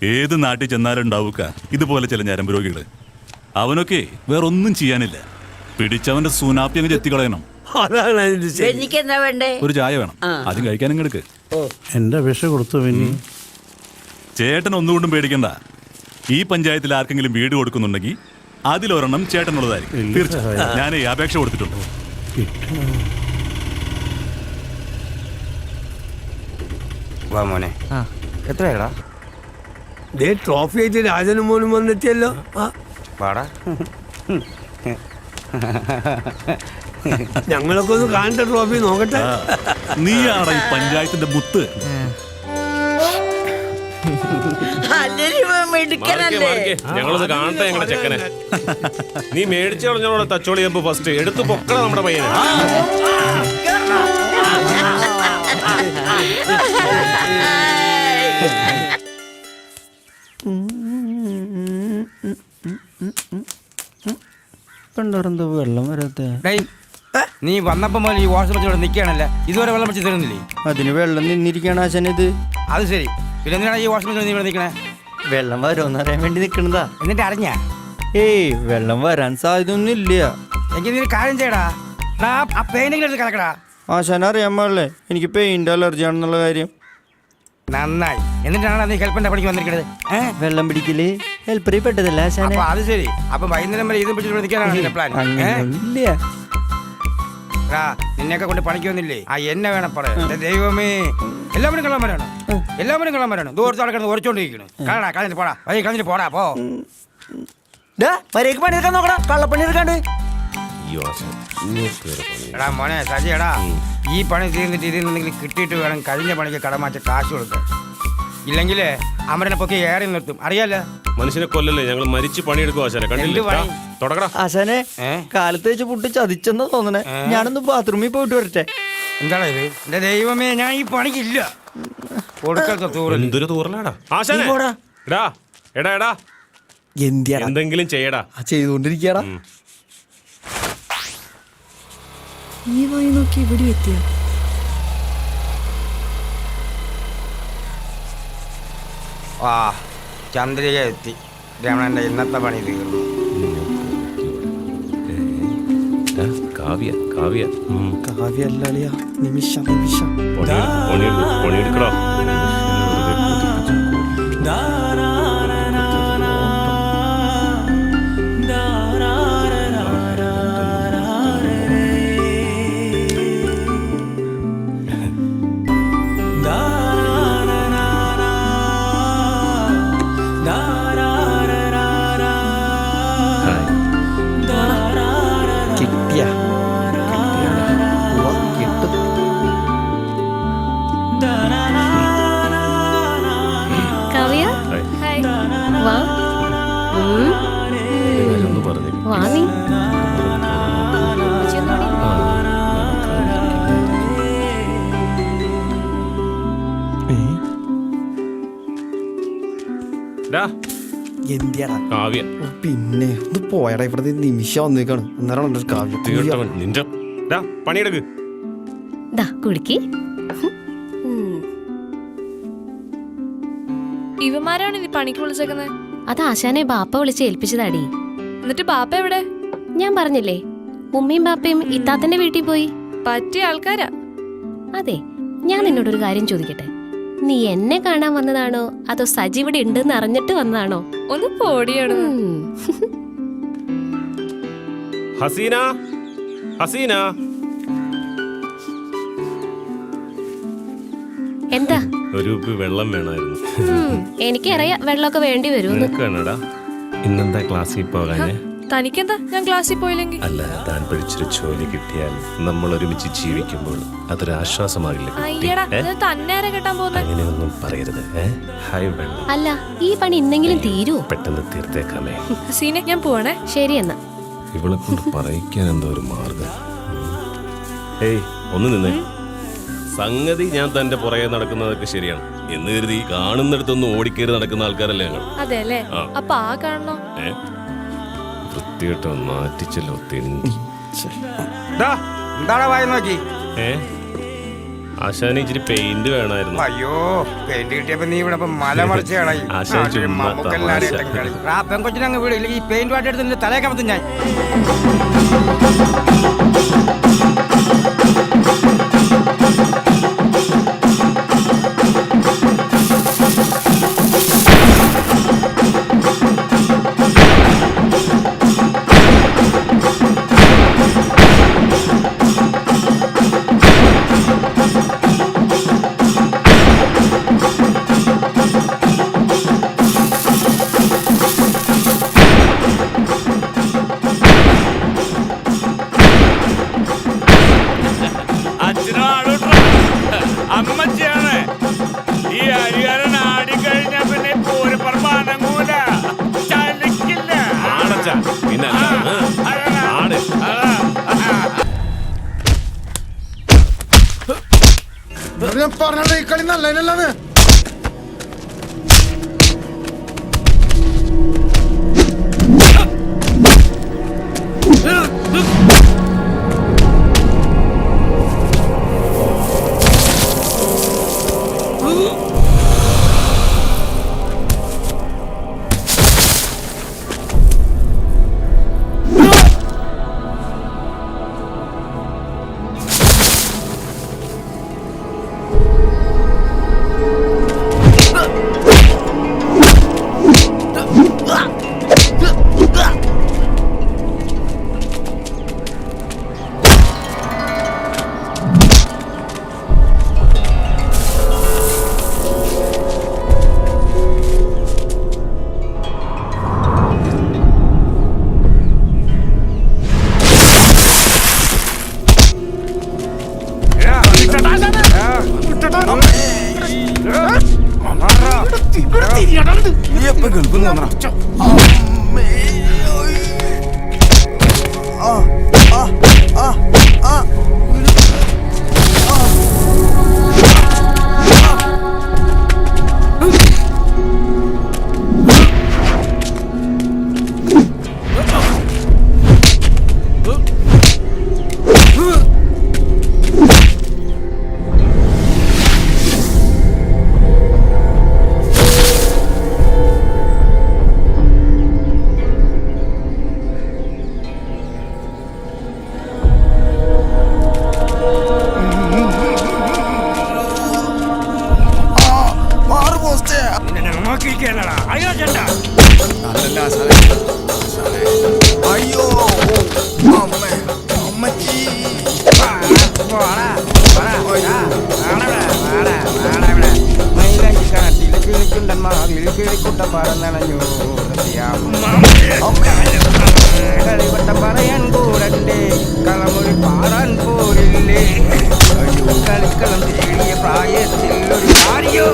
ഏത് നാട്ടിൽ ചെന്നാലും ഉണ്ടാവുക ഇതുപോലെ ചില ഞരമ്പ് രോഗികള്. അവനൊക്കെ വേറൊന്നും ചെയ്യാനില്ല. പിടിച്ചവന്റെ സൂനാപ്പി അങ്ങ് ചെത്തിക്കളയണം. എനിക്കെന്താ വേണ്ടേ? ഒരു ചായ വേണം, ആദ്യം കഴിക്കാനും എടുക്ക്. എന്റെ വിഷ കൊടുത്തു പിന്നെ. ചേട്ടൻ ഒന്നുകൊണ്ടും പേടിക്കണ്ട. ഈ പഞ്ചായത്തിൽ ആർക്കെങ്കിലും വീട് കൊടുക്കുന്നുണ്ടെങ്കിൽ അതിലൊരെണ്ണം ചേട്ടനുള്ളതായിരിക്കും. തീർച്ചയായും ഞാൻ അപേക്ഷ കൊടുത്തിട്ടുണ്ട്. വാ മോനെ. എത്രയാടാ? ട്രോഫി ആയിട്ട് രാജനും മോനും വന്നെത്തിയല്ലോ. വാടാ. ഞങ്ങളൊക്കെ ഒന്ന് കാണട്ടെ, ട്രോഫി നോക്കട്ടെ. നീയാണ് ഈ പഞ്ചായത്തിന്റെ മുത്ത്. ഞങ്ങളൊന്ന് കാണട്ടെ ഞങ്ങളെ ചെക്കനെ. നീ മേടിച്ചു കളഞ്ഞോളെ തച്ചോളി ചെമ്പ് ഫസ്റ്റ് എടുത്തു പൊക്കണ നമ്മുടെ പയ്യനെ. പെണ്ണെന്തോ വെള്ളം വരാത്ത. നീ വന്നപ്പോ മുതൽ ഈ വാട്സപ്പ് നിൽക്കുകയാണല്ലേ, ഇതുവരെ വെള്ളം വെച്ച് തരുന്നില്ലേ? അതിന് വെള്ളം നിന്നിരിക്കാണ് ആശാനിത്. അത് ശരി, പിന്നെ എന്തിനാണ് ഈ വാട്സപ്പ് നീ ഇവിടെ നിൽക്കണേ? വെള്ളം വരുമെന്ന് അറിയാൻ വേണ്ടി നിക്കണതാ. എന്നിട്ട് അറിഞ്ഞ? ഏയ് വെള്ളം വരാൻ സാധ്യത ഒന്നും ഇല്ല. എങ്കിൽ നീ കാര്യം ചെയ്യടാ, ആ പെയിന്റിംഗ് എടുത്ത് കലക്കടാ. ആശാന അറിയാൻ പാടില്ലേ എനിക്ക് പെയിന്റ് അലർജി ആണെന്നുള്ള കാര്യം. നന്നായി. എന്നിട്ടാണ് നീ ഹെൽപ്പിന്റെ പണിക്ക് വന്നിരിക്കണത്. വെള്ളം പിടിക്കല് ഹെൽപ്പറി പെട്ടതല്ല ആശാന. അത് ശരി. അപ്പൊ വൈകുന്നേരം വരെ ഇതും പിടിച്ചിട്ട് നിൽക്കാനാണ് പ്ലാൻ? ഇല്ല, നിന്നെയൊക്കെ കൊണ്ട് പണിക്ക് വന്നില്ലേ? എന്നെ വേണം പറയാ. ദൈവമേ, എല്ലാവരും കള്ളന്മാരാണ്, എല്ലാവരും കള്ളന്മാരാണ്. ദൂരത്ത് നടക്കുന്നത് ഉറച്ചോണ്ടിരിക്കുന്നു. കാണാ കളഞ്ഞിട്ട് പോടാ, വഴി കളഞ്ഞിട്ട് പോടാ. പോ മര്യാദക്ക് പണിയെടുക്കാൻ നോക്കടാ, കള്ളപ്പണി എടുക്കാണ്ട്. എടാ മോനെ സജി, എടാ ഈ പണി തീർന്നിട്ട് ഇതിൽ നിന്നെങ്കിലും കിട്ടിയിട്ട് വേണം കഴിഞ്ഞ പണിക്ക് കടമാറ്റ കാശ് കൊടുക്കാൻ. ഇല്ലെങ്കിൽ അമരനെ പൊക്കി ഏറി നിർത്തും, അറിയാലോ. മനുഷ്യനെ കൊല്ലല്ലേ, ഞങ്ങൾ മരിച്ച് പണിയെടുക്കും ആശാനെ. കണ്ടില്ല തുടങ്ങടാ. ആശാനെ കാലത്ത് വെച്ച് പുട്ടി ചതിച്ചെന്നാ തോന്നണേ. ഞാനൊന്ന് ബാത്റൂമിൽ പോയിട്ട് വരട്ടെ. എന്താടാ ഇത്? എന്റെ ദൈവമേ, ഞാൻ ഈ പണിക്കില്ല. എന്തൊരു തൂറലാടാ ആശാനെ. എടാ എടാ എടാ എന്തെങ്കിലും ചെയ്യടാ. ചെയ്തോണ്ടിരിക്കടാ. ഈ വഴി നോക്കി ഇവിടെ എത്തിയ ചന്ദ്രിക എത്തി. രമണന്റെ ഇന്നത്തെ പണി തീർന്നു. കാവ്യ കാവ്യ കാവ്യല്ല നിമിഷം നിമിഷം പണിയെടുക്കടാ. പിന്നെ ഇത് പോയടാ, ഇവിടെ നിമിഷം വന്നേക്കാണ്. അന്നേരം നിന്റെ പണിയെടുക്ക്. ഇവന്മാരാണ് ഇനി പണിക്ക് വിളിച്ചേക്കുന്നത്. അത് ആശാനെ ബാപ്പ വിളിച്ച് ഏൽപ്പിച്ചതാടി. എന്നിട്ട് ബാപ്പ എവിടെ? ഞാൻ പറഞ്ഞില്ലേ, ഉമ്മയും ബാപ്പയും ഇത്താത്തന്റെ വീട്ടിൽ പോയി. പറ്റിയ ആൾക്കാരാ. അതെ, ഞാൻ നിന്നോടൊരു കാര്യം ചോദിക്കട്ടെ. നീ എന്നെ കാണാൻ വന്നതാണോ അതോ സജി ഇവിടെ ഉണ്ടെന്ന് അറിഞ്ഞിട്ട് വന്നതാണോ? ഒന്ന് പോടിയാണ്. ഹസീന, ഹസീന. എന്താ? ഒരു വെള്ളം വേണമായിരുന്നു. എനിക്കറിയാം വെള്ളമൊക്കെ വേണ്ടി വരും. ഇന്നെന്താ ക്ലാസ്സിൽ പോകാനേ? തനിക്കെന്താ ഞാൻ ക്ലാസ്സിൽ പോയില്ലെങ്കിൽ? അല്ല, താൻ പഠിച്ചൊരു ജോലി കിട്ടിയാൽ നമ്മൾ ഒരുമിച്ച് ജീവിക്കുമ്പോൾ അതൊരു ആശ്വാസമാകില്ല. അങ്ങനെയൊന്നും പറയരുത്. അല്ല, ഈ പണി ഇന്നെങ്കിലും തീരൂ? പെട്ടെന്ന് തീർത്തേക്കാമേ. സീനെ ഞാൻ പോവാണേ. ശരി എന്നാ. ഇവളെ കൊണ്ട് പറയിക്കാൻ എന്തോ ഒരു മാർഗം. ഏയ് ഒന്ന് നിന്നേ. സംഗതി ഞാൻ തന്റെ പുറകെ നടക്കുന്നതൊക്കെ ശരിയാണ് എന്ന് കരുതി കാണുന്നിടത്തൊന്നും ഓടിക്കേറി നടക്കുന്ന ആൾക്കാരല്ലേ ഞങ്ങൾ. അതെ അല്ലേ? അപ്പൊ ആ കാണണോ? വൃത്തികെട്ടോ നാറ്റിച്ചല്ലോ തെണ്ടി. എന്താടാ വായി നോക്കി? ആശാന് ഇച്ചിരി പെയിന്റ് വേണമായിരുന്നു. അയ്യോ പെയിന്റ് കിട്ടിയപ്പോ നീ ഇവിടെ മല മറിച്ച് കളയും. ആശാൻ ചുമ്മാ പെങ്കൊച്ചിനെ അങ്ങ് വീട് ഈ പെയിന്റ് വാട്ടി എടുത്ത് നിന്റെ തലയൊക്കെ മൊത്തം ഞാൻ. അമ്മച്ചിയാണ് ഈ അരികാരൻ ആടിക്കഴിഞ്ഞ പിന്നെ പൂരപ്പറമ്പാനങ്ങൂല ചലിക്കില്ല. പിന്നെ ആണ് ഞാൻ പറഞ്ഞത് ഈ കളി നല്ലതിനല്ലാന്ന്. പറയാൻ കൂടണ്ടേ കളമൊഴി പാടാൻ പോരില്ലേ കളിക്കളം തേടിയ പ്രായത്തിൽ ഒരു കാര്യോ